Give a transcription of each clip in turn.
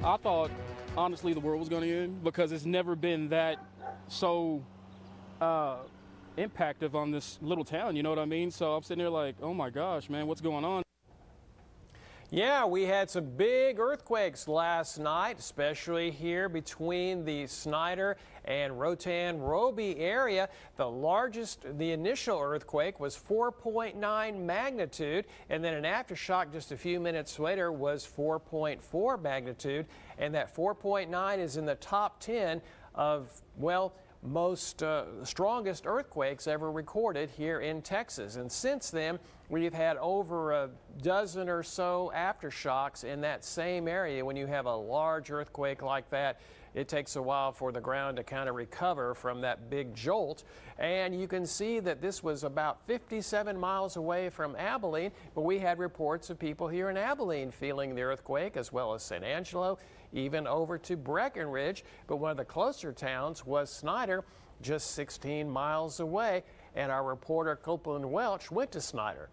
I thought, honestly, the world was going to end because it's never been that so impactful on this little town, you know what I mean? So I'm sitting there like, oh my gosh, man, what's going on? Yeah, we had some big earthquakes last night, especially here between the Snyder and Rotan-Roby area. The initial earthquake was 4.9 magnitude, and then an aftershock just a few minutes later was 4.4 magnitude, and that 4.9 is in the top 10 of, well, most strongest earthquakes ever recorded here in Texas. And since then, we've had over a dozen or so aftershocks in that same area. When you have a large earthquake like that, it takes a while for the ground to kind of recover from that big jolt. And you can see that this was about 57 miles away from Abilene, but we had reports of people here in Abilene feeling the earthquake, as well as San Angelo, even over to Breckenridge. But one of the closer towns was Snyder, just 16 miles away. And our reporter Copeland Welch went to Snyder.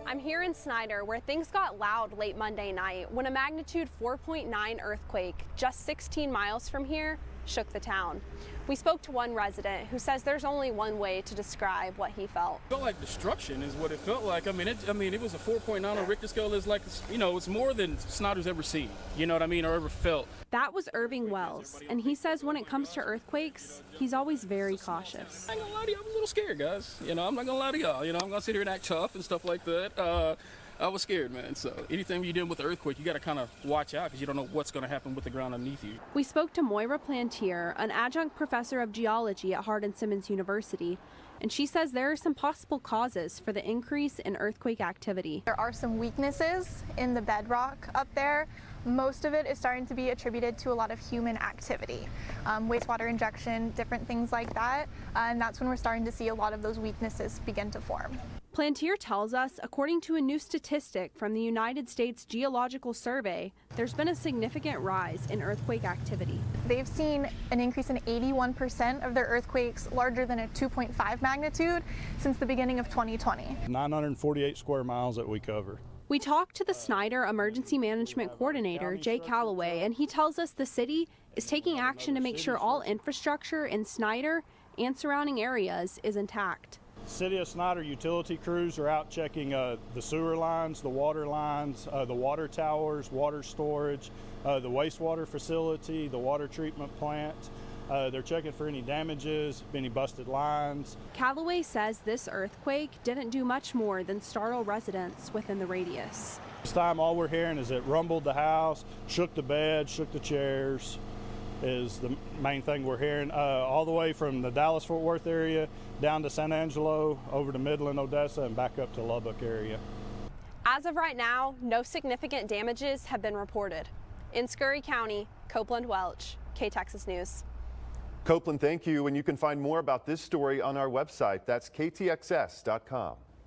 I'm here in Snyder, where things got loud late Monday night when a magnitude 4.9 earthquake just 16 miles from here shook the town. We spoke to one resident who says there's only one way to describe what he felt. It felt like destruction is what it felt like. I mean, it was a 4.9 on Richter scale. It's like, you know, it's more than Snyder's ever seen, you know what I mean, or ever felt. That was Irving Wells, and he says when it comes to earthquakes, he's always very cautious. I ain't gonna lie to you, I'm a little scared, guys. You know, I'm not gonna lie to y'all. You know, I'm gonna sit here and act tough and stuff like that. I was scared, man. So anything you're doing with the earthquake, you got to kind of watch out because you don't know what's going to happen with the ground underneath you. We spoke to Moira Plantier, an adjunct professor of geology at Hardin-Simmons University, and she says there are some possible causes for the increase in earthquake activity. There are some weaknesses in the bedrock up there. Most of it is starting to be attributed to a lot of human activity, wastewater injection, different things like that, and that's when we're starting to see a lot of those weaknesses begin to form. Plantier tells us, according to a new statistic from the United States Geological Survey, there's been a significant rise in earthquake activity. They've seen an increase in 81% of their earthquakes larger than a 2.5 magnitude since the beginning of 2020. 948 square miles that we cover. We talked to the Snyder Emergency Management Coordinator, Jay Calloway, and he tells us the city is taking action to make sure all infrastructure in Snyder and surrounding areas is intact. City of Snyder utility crews are out checking the sewer lines, the water lines, the water towers, water storage, the wastewater facility, the water treatment plant. They're checking for any damages, any busted lines. Calloway says this earthquake didn't do much more than startle residents within the radius. This time all we're hearing is it rumbled the house, shook the bed, shook the chairs, is the main thing we're hearing. All the way from the Dallas-Fort Worth area down to San Angelo, over to Midland, Odessa, and back up to Lubbock area. As of right now, no significant damages have been reported. In Scurry County, Copeland Welch, KTexas News. Copeland, thank you. And you can find more about this story on our website. That's ktxs.com.